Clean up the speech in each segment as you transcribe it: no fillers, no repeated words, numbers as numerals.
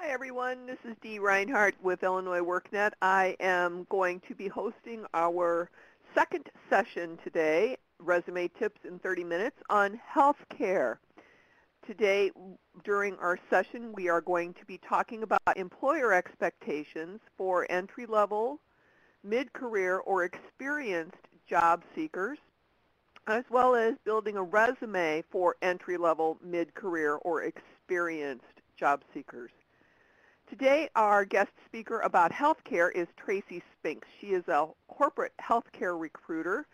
Hi everyone, this is Dee Reinhardt with Illinois WorkNet. I am going to be hosting our second session today, Resume Tips in 30 Minutes, on healthcare. Today, during our session, we are going to be talking about employer expectations for entry-level, mid-career, or experienced job seekers, as well as building a resume for entry-level, mid-career, or experienced job seekers. Today, our guest speaker about healthcare is Tracy Spinks. She is a corporate healthcare recruiter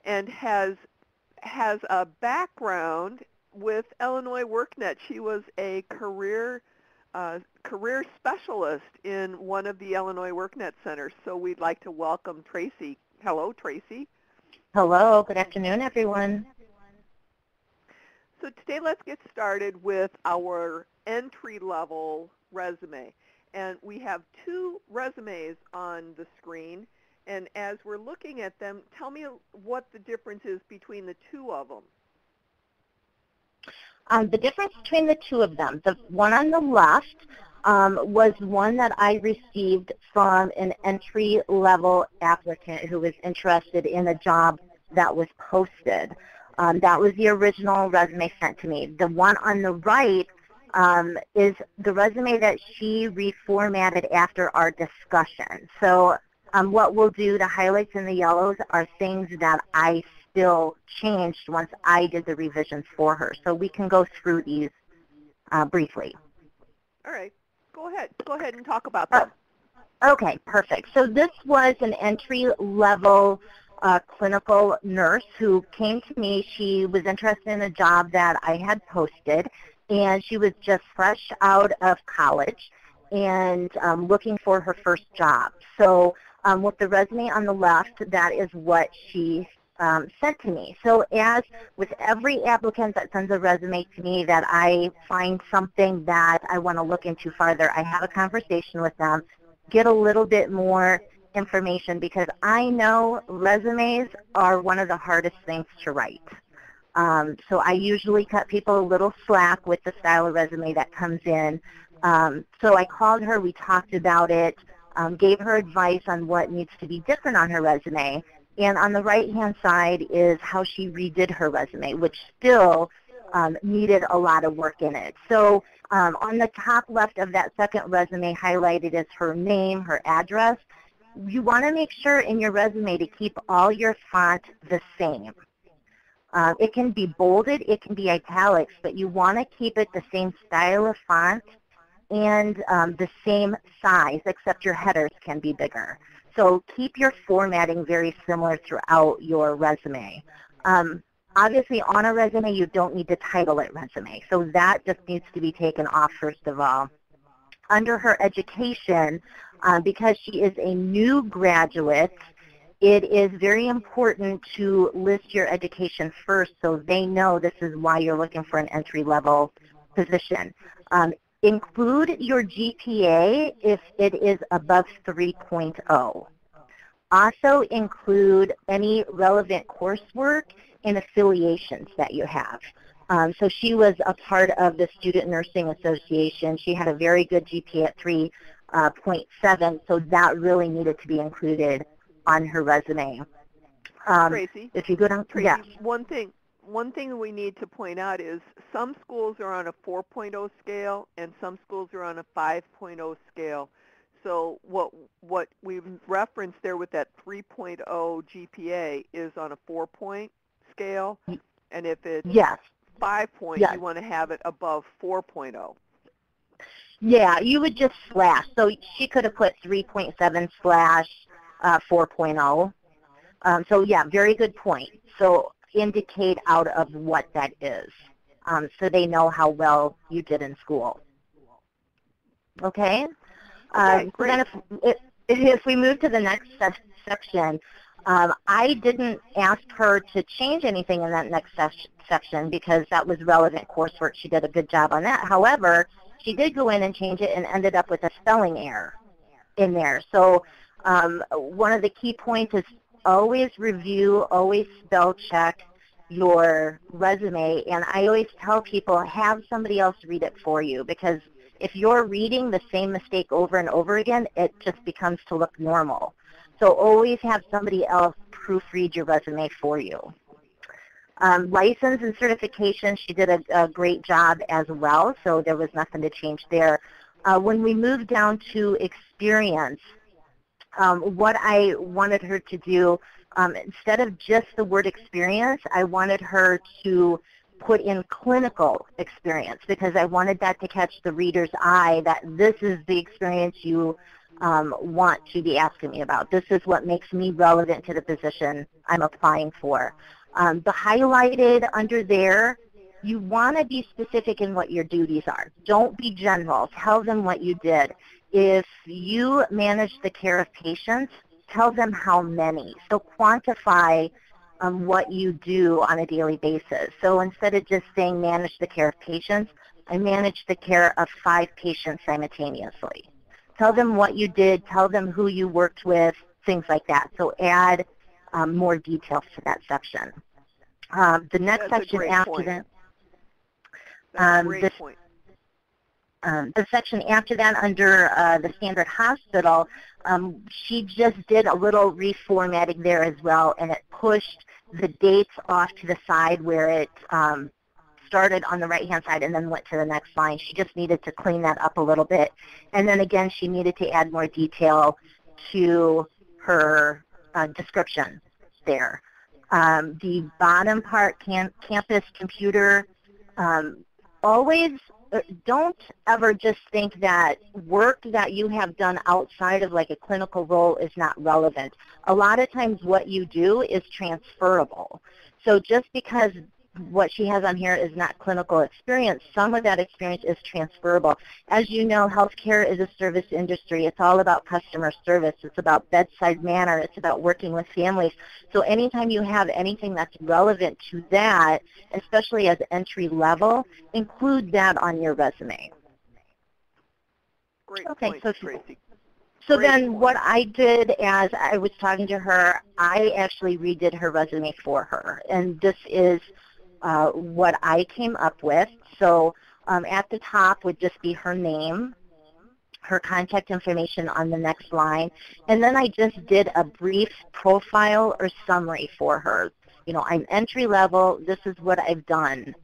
and has a background with Illinois WorkNet. She was a career specialist in one of the Illinois WorkNet centers. So we'd like to welcome Tracy. Hello, Tracy. Hello. Good afternoon, everyone. So today, let's get started with our entry-level resume. And we have two resumes on the screen. And as we're looking at them, tell me what the difference is between the two of them. The difference between the two of them, the one on the left was one that I received from an entry-level applicant who was interested in a job that was posted. That was the original resume sent to me. The one on the right is the resume that she reformatted after our discussion. So what we'll do, the highlights and the yellows are things that I still changed once I did the revisions for her. So we can go through these briefly. All right. Go ahead. Go ahead and talk about them. Okay, perfect. So this was an entry-level clinical nurse who came to me. She was interested in a job that I had posted, and she was just fresh out of college and looking for her first job. So with the resume on the left, that is what she sent to me. So as with every applicant that sends a resume to me that I find something that I want to look into farther, I have a conversation with them, get a little bit more information, because I know resumes are one of the hardest things to write. So I usually cut people a little slack with the style of resume that comes in. So I called her, we talked about it, gave her advice on what needs to be different on her resume. And on the right-hand side is how she redid her resume, which still needed a lot of work in it. So on the top left of that second resume, highlighted is her name, her address. You want to make sure in your resume to keep all your font the same. It can be bolded, it can be italics, but you want to keep it the same style of font and the same size, except your headers can be bigger. So keep your formatting very similar throughout your resume. Obviously, on a resume, you don't need to title it resume, so that just needs to be taken off first of all. Under her education, because she is a new graduate, it is very important to list your education first so they know this is why you're looking for an entry-level position. Include your GPA if it is above 3.0. Also include any relevant coursework and affiliations that you have. So she was a part of the Student Nursing Association. She had a very good GPA at 3.7, so that really needed to be included on her resume. Tracy, if you go down, Tracy, yes. One thing we need to point out is some schools are on a 4.0 scale and some schools are on a 5.0 scale. So what we've referenced there with that 3.0 GPA is on a 4-point scale, and if it's 5-point, you want to have it above 4.0. Yeah, you would just slash. So she could have put 3.7 slash 4.0. So yeah, very good point. So indicate out of what that is, so they know how well you did in school. Okay? Okay, so then if we move to the next section, I didn't ask her to change anything in that next section because that was relevant coursework. She did a good job on that. However, she did go in and change it and ended up with a spelling error in there. So one of the key points is always review, always spell check your resume. And I always tell people, have somebody else read it for you, because If you're reading the same mistake over and over again, it just becomes to look normal. So always have somebody else proofread your resume for you. License and certification, she did a great job as well, so there was nothing to change there. When we moved down to experience, what I wanted her to do, instead of just the word experience, I wanted her to put in clinical experience, because I wanted that to catch the reader's eye that this is the experience you want to be asking me about. This is what makes me relevant to the position I'm applying for. The highlighted under there, you want to be specific in what your duties are. Don't be general. Tell them what you did. If you manage the care of patients, tell them how many. So quantify what you do on a daily basis. So instead of just saying manage the care of patients, I manage the care of 5 patients simultaneously. Tell them what you did. Tell them who you worked with, things like that. So add more details to that section. The next section after that. That's a great point. The section after that, under the standard hospital, she just did a little reformatting there as well, and it pushed the dates off to the side where it started on the right-hand side and then went to the next line. She just needed to clean that up a little bit. And then again, she needed to add more detail to her description there. The bottom part, campus computer, always don't ever just think that work that you have done outside of like a clinical role is not relevant. A lot of times what you do is transferable. So just because what she has on here is not clinical experience, some of that experience is transferable. As you know, healthcare is a service industry. It's all about customer service. It's about bedside manner. It's about working with families. So anytime you have anything that's relevant to that, especially as entry level, include that on your resume. Great point, Tracy. So then what I did as I was talking to her, I actually redid her resume for her. And this is what I came up with. So at the top would just be her name, her contact information on the next line, and then I just did a brief profile or summary for her. You know, I'm entry level, this is what I've done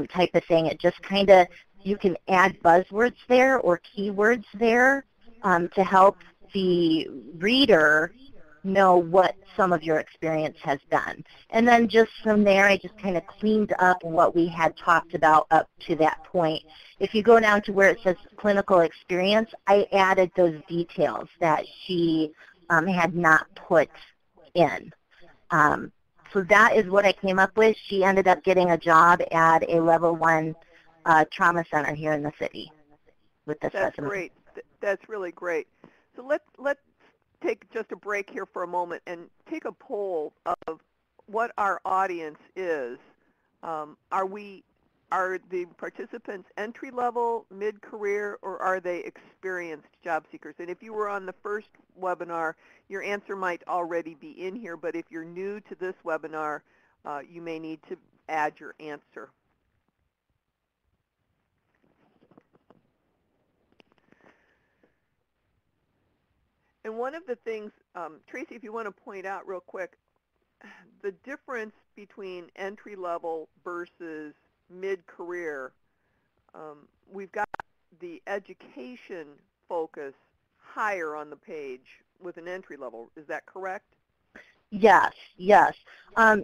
type of thing. It just kind of, you can add buzzwords there or keywords there to help the reader know what some of your experience has been. And then just from there, I just kind of cleaned up what we had talked about up to that point. If you go down to where it says clinical experience, I added those details that she had not put in. So that is what I came up with. She ended up getting a job at a level 1 trauma center here in the city with this resume. That's great. That's really great. So let's take just a break here for a moment and take a poll of what our audience is. Are the participants entry level, mid-career, or are they experienced job seekers? And if you were on the first webinar, your answer might already be in here, but if you're new to this webinar, you may need to add your answer. And one of the things, Tracy, if you want to point out real quick, the difference between entry-level versus mid-career, we've got the education focus higher on the page with an entry-level. Is that correct? Yes, yes.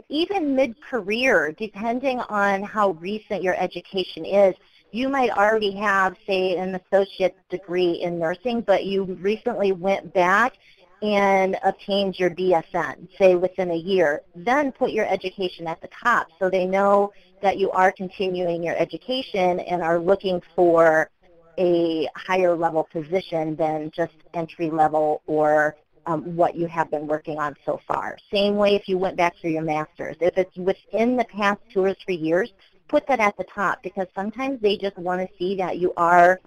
Even mid-career, depending on how recent your education is, you might already have, say, an associate's degree in nursing, but you recently went back and obtained your BSN, say within a year. Then put your education at the top so they know that you are continuing your education and are looking for a higher level position than just entry level or what you have been working on so far. Same way if you went back for your master's. If it's within the past 2 or 3 years, put that at the top, because sometimes they just want to see that you are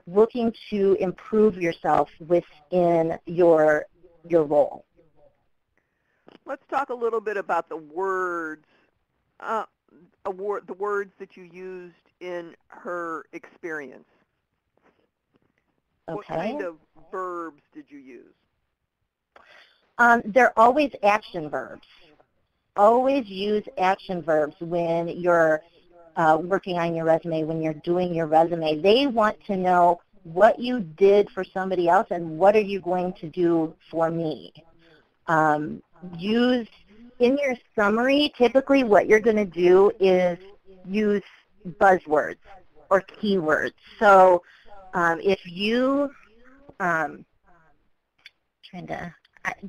looking to improve yourself within your role. Let's talk a little bit about the words, the words that you used in her experience. What Okay. kind of verbs did you use? They're always action verbs. Always use action verbs when you're working on your resume, when you're doing your resume. They want to know what you did for somebody else and what are you going to do for me. Use in your summary, typically what you're going to do is use buzzwords or keywords. So if you,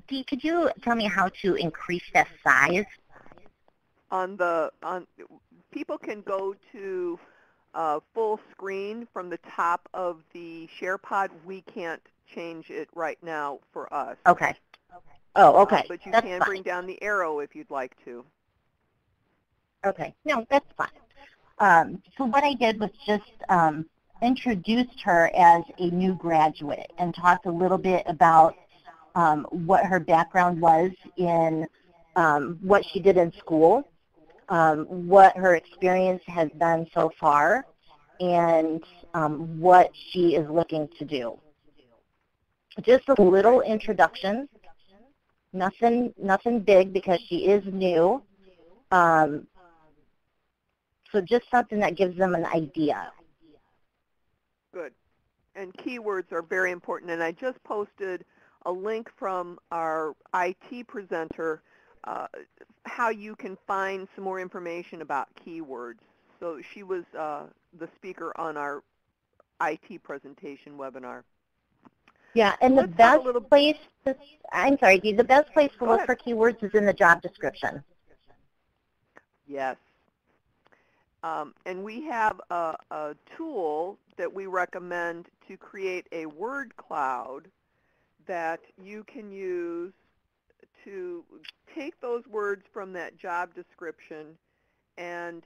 Dee, could you tell me how to increase that size? People can go to full screen from the top of the SharePod. We can't change it right now for us. Okay. Oh, okay. But you That's can fine. bring down the arrow if you'd like to. Okay. No, that's fine. So what I did was just introduced her as a new graduate and talked a little bit about what her background was in what she did in school, what her experience has been so far, and what she is looking to do. Just a little introduction, nothing big because she is new. So just something that gives them an idea. Good. And keywords are very important. And I just posted a link from our IT presenter how you can find some more information about keywords. So she was the speaker on our IT presentation webinar. Yeah, and the best place to, I'm sorry, Dee, the best place to look for keywords is in the job description. Yes. And we have a tool that we recommend to create a word cloud that you can use to take those words from that job description and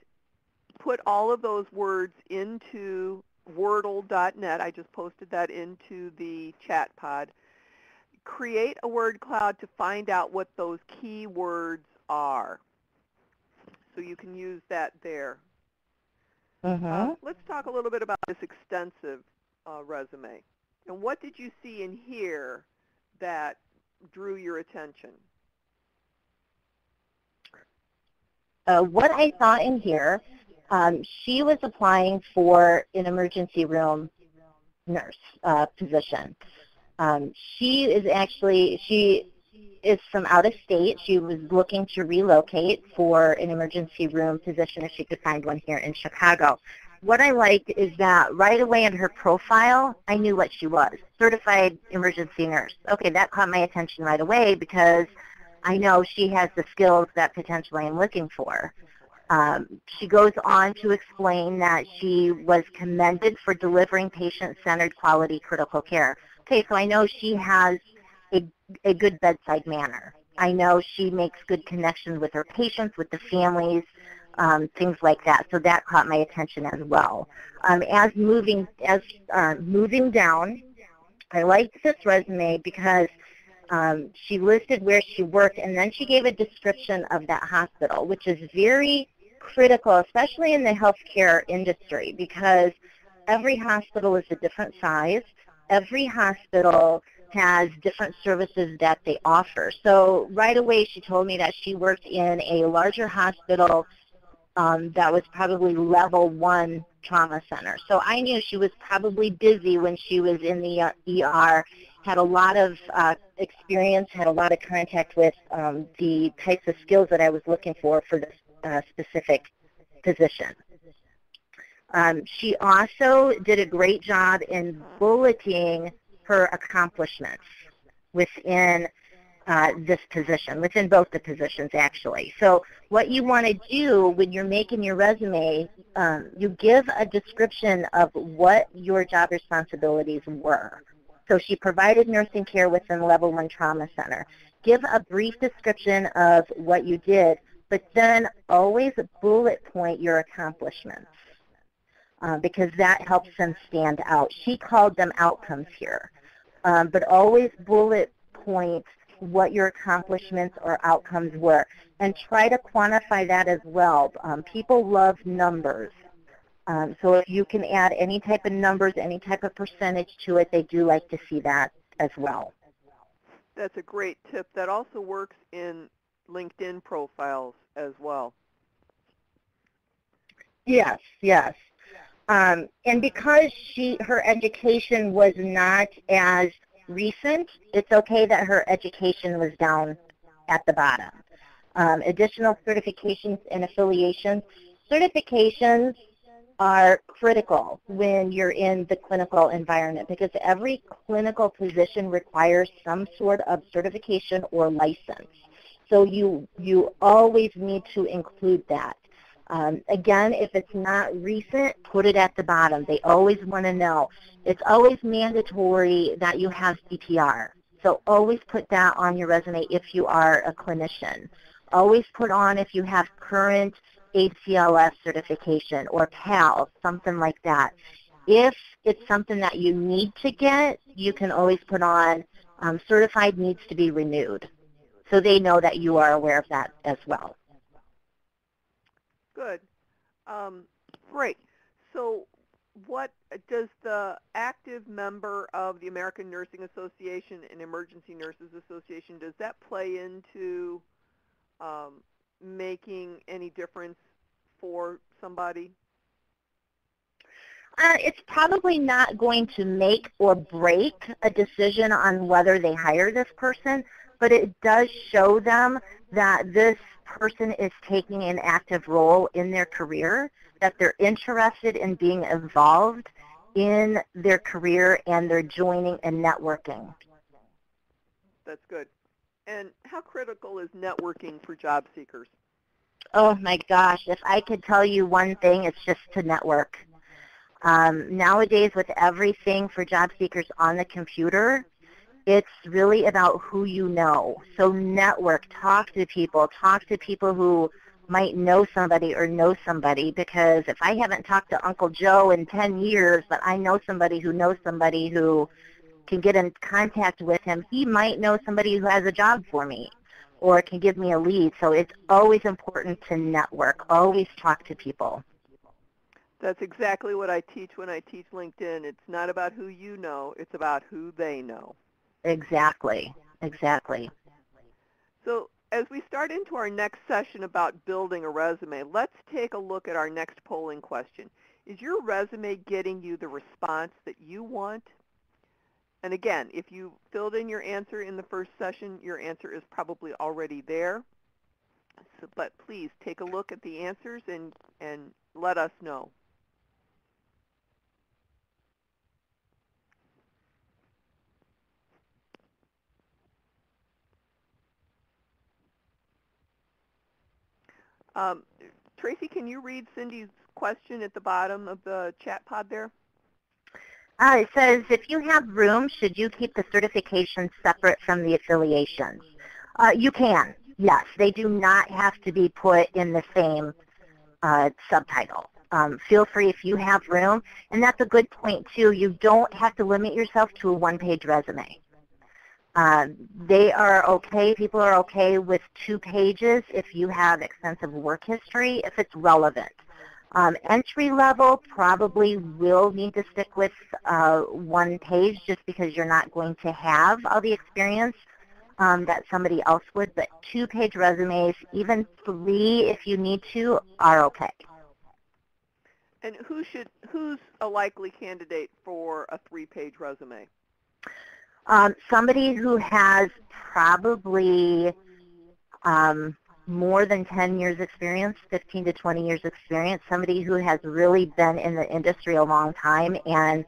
put all of those words into Wordle.net. I just posted that into the chat pod. Create a word cloud to find out what those key words are. So you can use that there. Let's talk a little bit about this extensive resume. And what did you see in here that drew your attention? What I saw in here, she was applying for an emergency room nurse position. She is from out of state. She was looking to relocate for an emergency room position if she could find one here in Chicago. What I liked is that right away in her profile, I knew what she was, certified emergency nurse. Okay, that caught my attention right away because I know she has the skills that potentially I'm looking for. She goes on to explain that she was commended for delivering patient-centered quality critical care. Okay, so I know she has a good bedside manner. I know she makes good connections with her patients, with the families, things like that. So that caught my attention as well. As moving down, I liked this resume because she listed where she worked, and then she gave a description of that hospital, which is very critical, especially in the healthcare industry, because every hospital is a different size. Every hospital has different services that they offer. So right away she told me that she worked in a larger hospital that was probably level 1 trauma center. So I knew she was probably busy when she was in the ER, had a lot of experience, had a lot of contact with the types of skills that I was looking for this specific position. She also did a great job in bulleting her accomplishments within this position, within both the positions actually. So what you want to do when you're making your resume, you give a description of what your job responsibilities were. So she provided nursing care within Level 1 Trauma Center. Give a brief description of what you did, but then always bullet point your accomplishments because that helps them stand out. She called them outcomes here, but always bullet point what your accomplishments or outcomes were, and try to quantify that as well. People love numbers. So if you can add any type of numbers, any type of percentage to it, they do like to see that as well. That's a great tip. That also works in LinkedIn profiles as well. Yes, yes. And because her education was not as recent, it's okay that her education was down at the bottom. Additional certifications and affiliations. Certifications are critical when you're in the clinical environment because every clinical position requires some sort of certification or license. So you always need to include that. Again, if it's not recent, put it at the bottom. They always want to know. It's always mandatory that you have CPR. So always put that on your resume if you are a clinician. Always put on if you have current ACLS certification or PALS, something like that. If it's something that you need to get, you can always put on certified needs to be renewed. So they know that you are aware of that as well. Good. Great. So what does the active member of the American Nursing Association and Emergency Nurses Association, does that play into making any difference for somebody? It's probably not going to make or break a decision on whether they hire this person, but it does show them that this person is taking an active role in their career, that they're interested in being involved in their career and they're joining and networking. That's good. And how critical is networking for job seekers? Oh my gosh, if I could tell you one thing, it's just to network. Nowadays, with everything for job seekers on the computer, it's really about who you know. So network, talk to people who might know somebody or know somebody, because if I haven't talked to Uncle Joe in 10 years, but I know somebody who can get in contact with him, he might know somebody who has a job for me or can give me a lead. So it's always important to network, always talk to people. That's exactly what I teach when I teach LinkedIn. It's not about who you know, it's about who they know. Exactly, exactly. So as we start into our next session about building a resume, let's take a look at our next polling question. Is your resume getting you the response that you want? And again, if you filled in your answer in the first session, your answer is probably already there. So, but please take a look at the answers and let us know. Tracy, can you read Cindy's question at the bottom of the chat pod there? It says, if you have room, should you keep the certifications separate from the affiliations? You can, yes. They do not have to be put in the same subtitle. Feel free if you have room. And that's a good point, too. You don't have to limit yourself to a one-page resume. They are okay, people are okay with 2 pages if you have extensive work history, if it's relevant. Entry level probably will need to stick with 1 page just because you're not going to have all the experience that somebody else would, but 2-page resumes, even 3 if you need to, are okay. And who's a likely candidate for a 3-page resume? Somebody who has probably more than 10 years experience, 15 to 20 years experience, somebody who has really been in the industry a long time and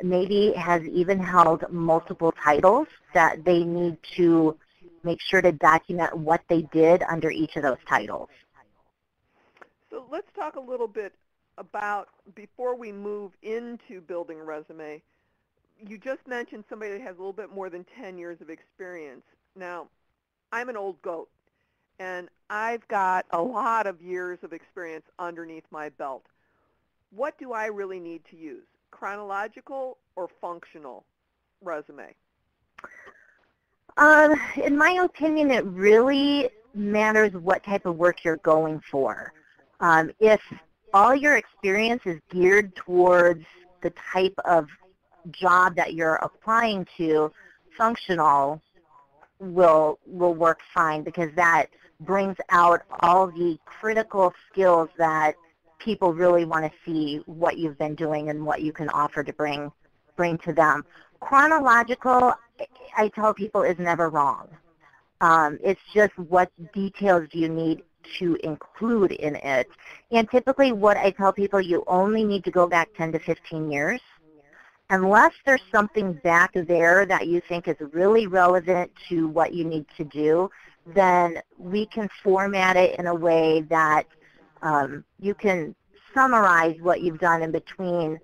maybe has even held multiple titles that they need to make sure to document what they did under each of those titles. So let's talk a little bit about, before we move into building a resume, you just mentioned somebody that has a little bit more than 10 years of experience. Now, I'm an old goat, and I've got a lot of years of experience underneath my belt. What do I really need to use, chronological or functional resume? In my opinion, it really matters what type of work you're going for. If all your experience is geared towards the type of job that you're applying to, functional will work fine, because that brings out all the critical skills that people really want to see what you've been doing and what you can offer to bring to them. Chronological, I tell people, is never wrong. It's just what details do you need to include in it. And typically what I tell people, you only need to go back 10 to 15 years. Unless there's something back there that you think is really relevant to what you need to do, then we can format it in a way that you can summarize what you've done in between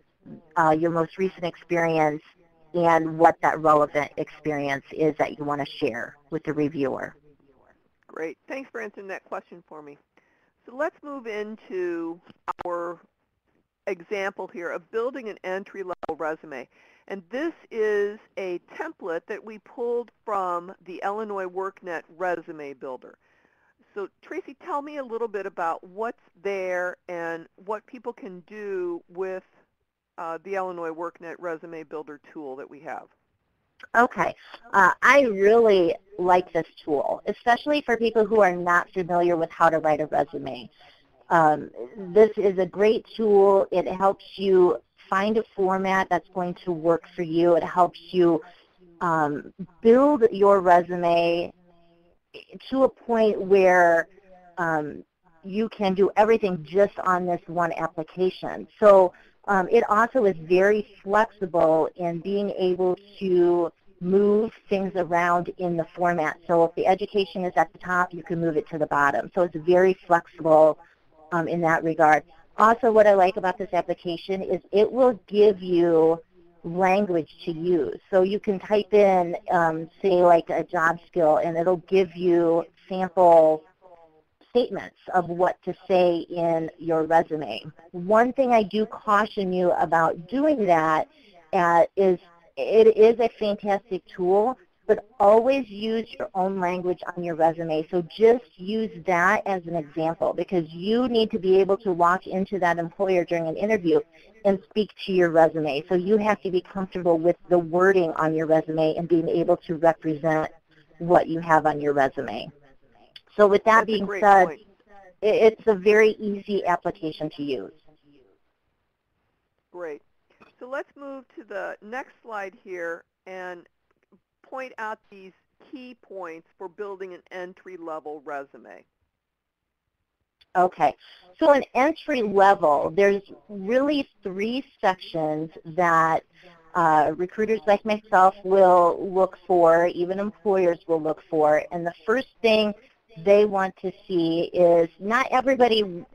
your most recent experience and what that relevant experience is that you want to share with the reviewer. Great. Thanks for answering that question for me. So let's move into our example here of building an entry-level resume. And this is a template that we pulled from the Illinois WorkNet Resume Builder. So Tracy, tell me a little bit about what's there and what people can do with the Illinois WorkNet Resume Builder tool that we have. Okay. I really like this tool, especially for people who are not familiar with how to write a resume. This is a great tool. It helps you find a format that's going to work for you. It helps you build your resume to a point where you can do everything just on this one application. So it also is very flexible in being able to move things around in the format. So if the education is at the top, you can move it to the bottom. So it's very flexible in that regard. Also, what I like about this application is it will give you language to use. So you can type in, say, like a job skill, and it'll give you sample statements of what to say in your resume. One thing I do caution you about doing that is it is a fantastic tool, but always use your own language on your resume. So just use that as an example, because you need to be able to walk into that employer during an interview and speak to your resume. So you have to be comfortable with the wording on your resume and being able to represent what you have on your resume. So with that being said, it's a very easy application to use. Great. So let's move to the next slide here and point out these key points for building an entry-level resume. Okay. So an entry level, there's really 3 sections that recruiters like myself will look for, even employers will look for. And the first thing they want to see is, not everybody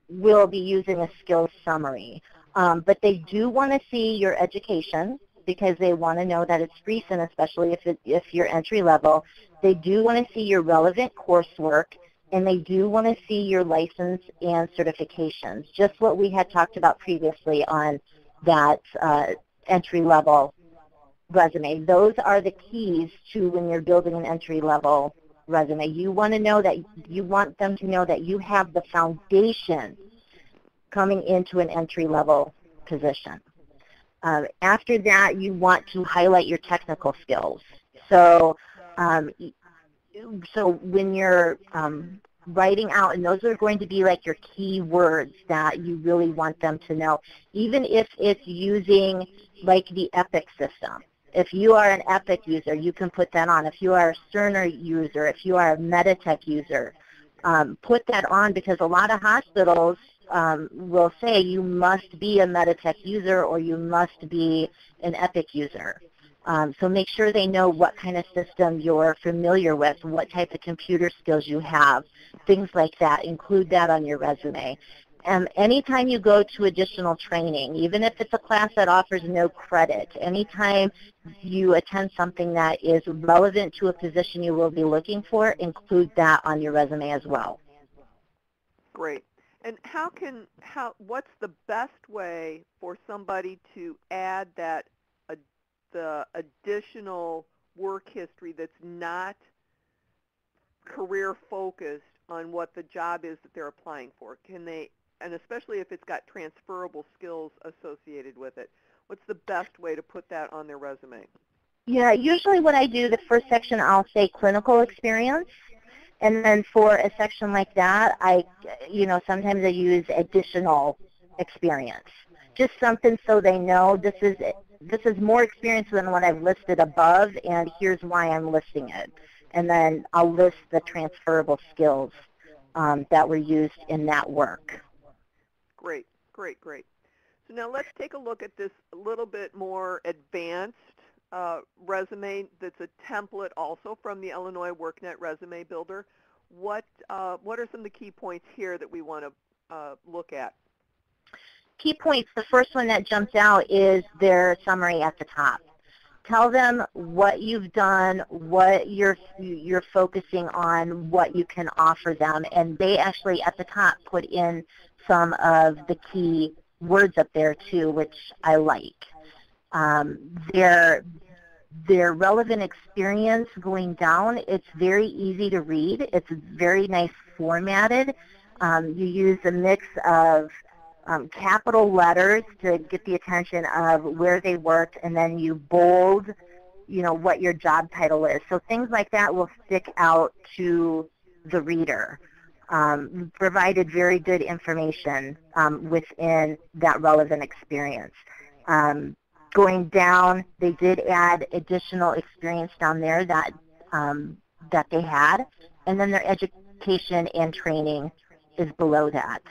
will be using a skills summary, but they do want to see your education, because they want to know that it's recent, especially if you're entry level. They do want to see your relevant coursework, and they do want to see your license and certifications, just what we had talked about previously on that entry level resume. Those are the keys to when you're building an entry level resume. You want them to know that you have the foundation coming into an entry level position. After that, you want to highlight your technical skills. So when you're writing out, and those are going to be like your key words that you really want them to know, even if it's using like the Epic system. If you are an Epic user, you can put that on. If you are a Cerner user, if you are a Meditech user, put that on, because a lot of hospitals will say you must be a Meditech user or you must be an Epic user. So make sure they know what kind of system you're familiar with, what type of computer skills you have, things like that. Include that on your resume. Anytime you go to additional training, even if it's a class that offers no credit, anytime you attend something that is relevant to a position you will be looking for, include that on your resume as well. Great. And what's the best way for somebody to add that the additional work history that's not career focused on what the job is that they're applying for? Can they and especially if it's got transferable skills associated with it? What's the best way to put that on their resume? Yeah, usually what I do, the first section I'll say clinical experience. And then for a section like that, sometimes I use additional experience. Just something so they know this is more experience than what I've listed above, and here's why I'm listing it. And then I'll list the transferable skills that were used in that work. Great, great, great. So now let's take a look at this a little bit more advanced resume that's a template also from the Illinois WorkNet Resume Builder. What are some of the key points here that we want to look at? Key points, the first one that jumps out is their summary at the top. Tell them what you've done, what you're focusing on, what you can offer them, and they actually at the top put in some of the key words up there too, which I like. Their relevant experience going down, it's very easy to read. It's very nice formatted. You use a mix of capital letters to get the attention of where they worked, and then you bold, what your job title is. So things like that will stick out to the reader. Provided very good information within that relevant experience. Going down, they did add additional experience down there that they had, and then their education and training is below that.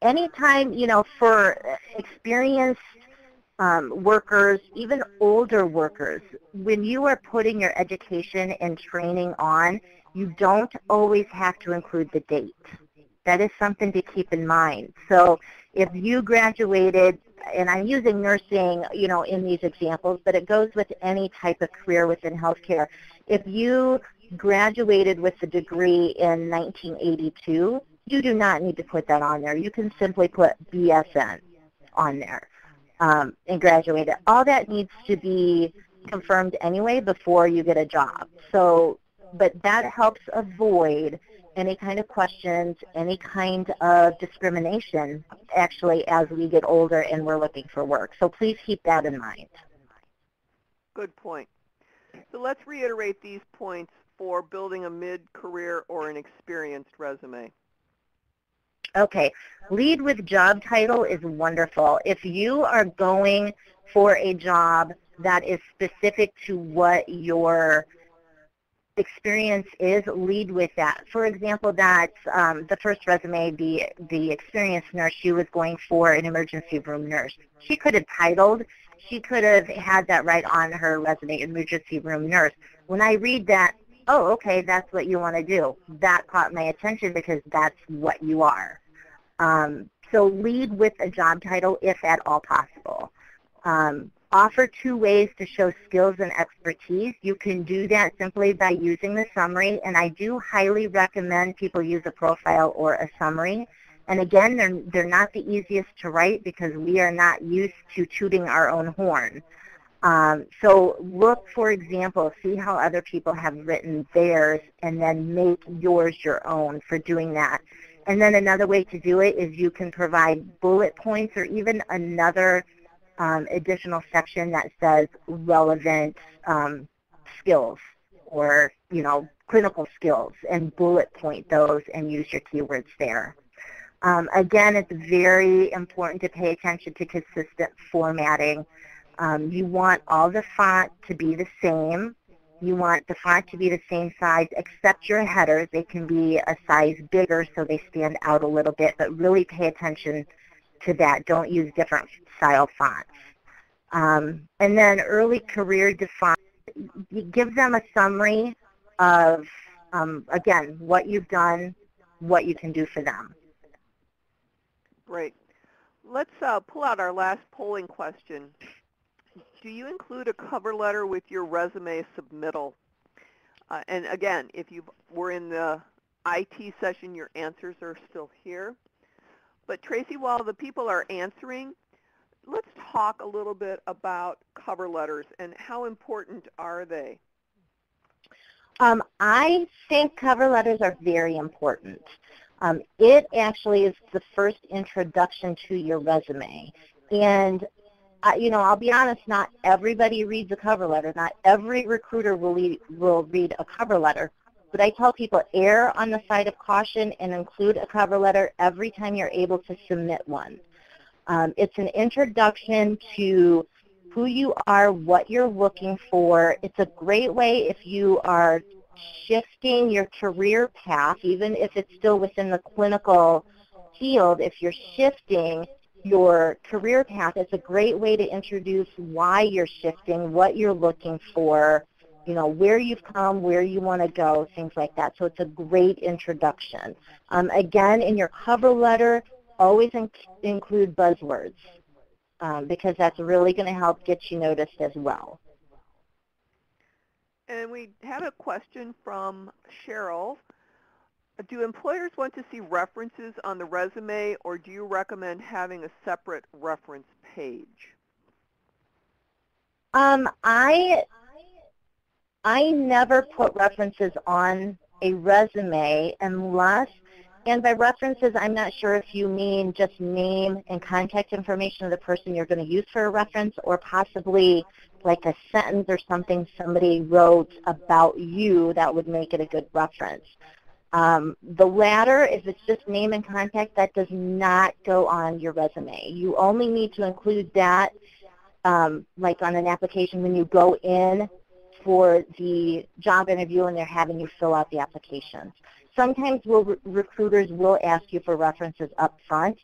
Anytime, for experienced workers, even older workers, when you are putting your education and training on, you don't always have to include the date. That is something to keep in mind. So if you graduated, and I'm using nursing, in these examples, but it goes with any type of career within healthcare. If you graduated with a degree in 1982, you do not need to put that on there. You can simply put BSN on there and graduated. All that needs to be confirmed anyway before you get a job. So, but that helps avoid any kind of questions, any kind of discrimination, actually, as we get older and we're looking for work. So please keep that in mind. Good point. So let's reiterate these points for building a mid-career or an experienced resume. Okay, lead with job title is wonderful. If you are going for a job that is specific to what your experience is, lead with that. For example, that's the first resume, the experienced nurse, she was going for an emergency room nurse. She could have titled, she could have had that right on her resume, emergency room nurse. When I read that, oh, okay, that's what you want to do. That caught my attention because that's what you are. So lead with a job title if at all possible. Offer 2 ways to show skills and expertise. You can do that simply by using the summary, and I do highly recommend people use a profile or a summary. And again, they're not the easiest to write because we are not used to tooting our own horn. So look for example, see how other people have written theirs, and then make yours your own for doing that. And then another way to do it is you can provide bullet points or even another additional section that says relevant skills or, clinical skills, and bullet point those and use your keywords there. Again, it's very important to pay attention to consistent formatting. You want all the font to be the same. You want the font to be the same size except your headers. They can be a size bigger so they stand out a little bit, but really pay attention to that. Don't use different style fonts. And then early career define. You give them a summary of, again, what you've done, what you can do for them. Great. Let's pull out our last polling question. Do you include a cover letter with your resume submittal? And again, if you were in the IT session, your answers are still here. But Tracy, while the people are answering, let's talk a little bit about cover letters and how important are they? I think cover letters are very important. It actually is the first introduction to your resume. And I'll be honest, not everybody reads a cover letter. Not every recruiter will read a cover letter. But I tell people, err on the side of caution and include a cover letter every time you're able to submit one. It's an introduction to who you are, what you're looking for. It's a great way if you are shifting your career path, even if it's still within the clinical field. If you're shifting your career path, it's a great way to introduce why you're shifting, what you're looking for, where you've come, where you want to go, things like that. So it's a great introduction. Again, in your cover letter, always include buzzwords because that's really going to help get you noticed as well. And we have a question from Cheryl. Do employers want to see references on the resume, or do you recommend having a separate reference page? I never put references on a resume unless, and by references, I'm not sure if you mean just name and contact information of the person you're going to use for a reference, or possibly like a sentence or something somebody wrote about you that would make it a good reference. The latter, if it's just name and contact, that does not go on your resume. You only need to include that like on an application when you go in for the job interview and they're having you fill out the application. Sometimes recruiters will ask you for references up front,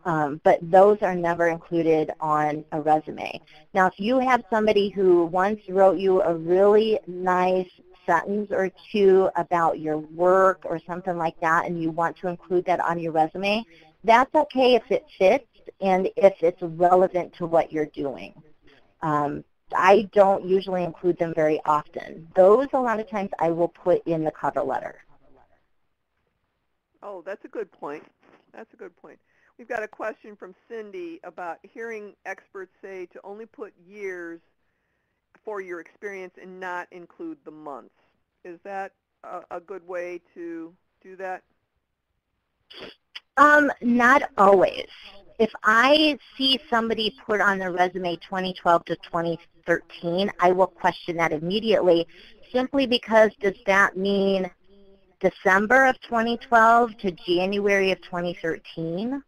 but those are never included on a resume. Now, if you have somebody who once wrote you a really nice sentence or two about your work or something like that and you want to include that on your resume, that's okay if it fits and if it's relevant to what you're doing. I don't usually include them very often. Those, a lot of times, I will put in the cover letter. Oh, that's a good point. That's a good point. We've got a question from Cindy about hearing experts say to only put years for your experience and not include the months. Is that a good way to do that? Not always. If I see somebody put on their resume 2012 to 2013, I will question that immediately, simply because does that mean December of 2012 to January of 2013?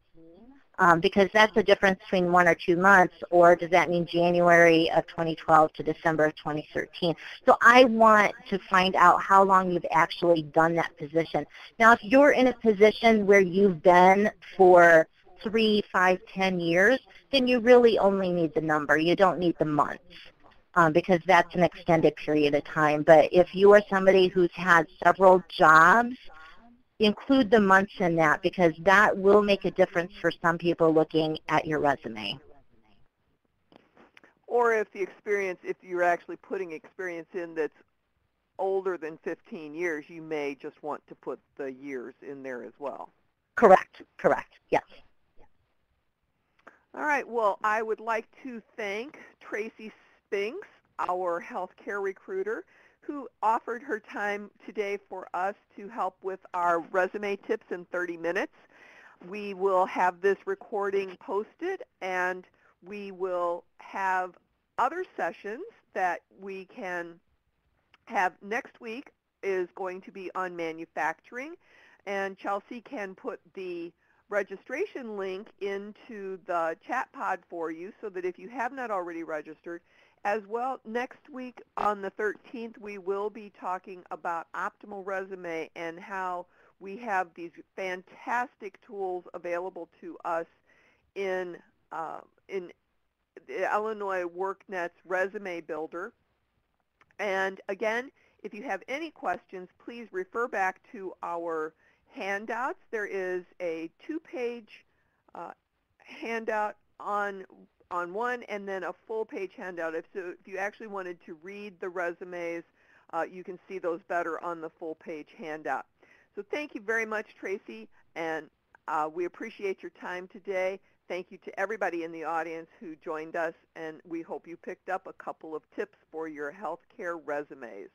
Because that's the difference between 1 or 2 months, or does that mean January of 2012 to December of 2013? So I want to find out how long you've actually done that position. Now, if you're in a position where you've been for 3, 5, 10 years, then you really only need the number. You don't need the months. Because that's an extended period of time. But if you are somebody who's had several jobs, include the months in that, because that will make a difference for some people looking at your resume. Or if the experience, if you're actually putting experience in that's older than 15 years, you may just want to put the years in there as well. Correct, yes. All right, well, I would like to thank Tracy Spinks, our healthcare recruiter, who offered her time today for us to help with our resume tips in 30 minutes. We will have this recording posted, and we will have other sessions that we can have next week is going to be on manufacturing, and Chelsea can put the registration link into the chat pod for you so that if you have not already registered, as well, next week on the 13th, we will be talking about Optimal Resume and how we have these fantastic tools available to us in the Illinois WorkNet's Resume Builder. And again, if you have any questions, please refer back to our handouts. There is a 2-page handout on one, and then a full-page handout. If you actually wanted to read the resumes, you can see those better on the full-page handout. So thank you very much, Tracy, and we appreciate your time today. Thank you to everybody in the audience who joined us, and we hope you picked up a couple of tips for your healthcare resumes.